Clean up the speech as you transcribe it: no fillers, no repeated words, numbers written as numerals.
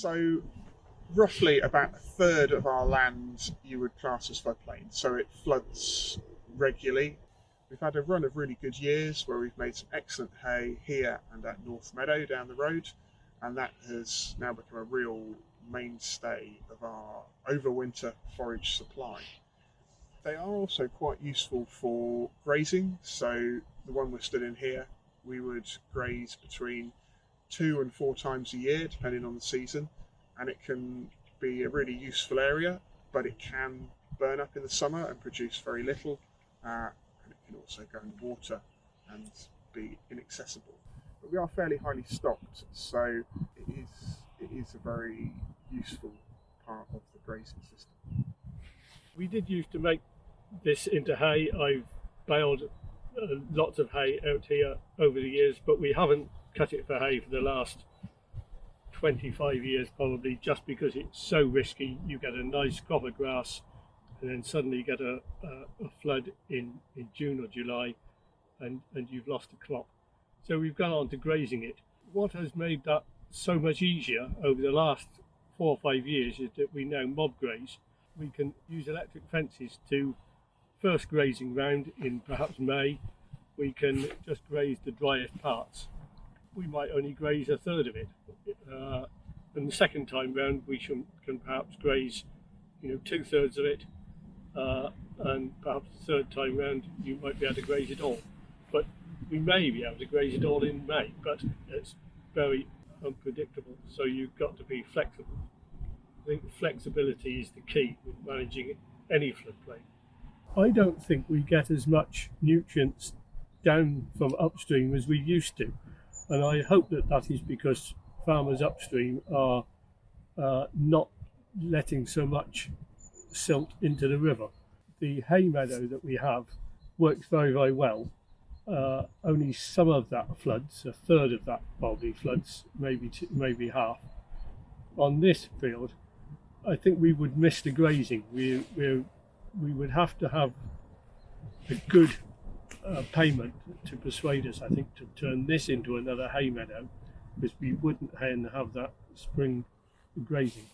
So roughly about a third of our land you would class as floodplain, so it floods regularly. We've had a run of really good years where we've made some excellent hay here and at North Meadow down the road, and that has now become a real mainstay of our overwinter forage supply. They are also quite useful for grazing, so the one we're stood in here, we would graze between 2 and 4 times a year depending on the season, and it can be a really useful area, but it can burn up in the summer and produce very little, and it can also go in water and be inaccessible. But we are fairly highly stocked, so it is a very useful part of the grazing system. We did used to make this into hay. I've baled lots of hay out here over the years, but we haven't cut it for hay for the last 25 years probably, just because it's so risky. You get a nice crop of grass and then suddenly you get a flood in June or July and you've lost a crop. So we've gone on to grazing it. What has made that so much easier over the last 4 or 5 years is that we now mob graze. We can use electric fences to first grazing round in perhaps May. We can just graze the driest parts. We might only graze a third of it, and the second time round we can perhaps graze 2/3 of it, and perhaps the third time round you might be able to graze it all. But we may be able to graze it all in May, but it's very unpredictable, so you've got to be flexible. I think flexibility is the key with managing any floodplain. I don't think we get as much nutrients down from upstream as we used to, and I hope that is because farmers upstream are not letting so much silt into the river. The hay meadow that we have works very, very well. Only some of that floods, a third of that probably floods, maybe half. On this field, I think we would miss the grazing. We would have to have a good payment to persuade us, I think, to turn this into another hay meadow, because we wouldn't then have that spring grazing.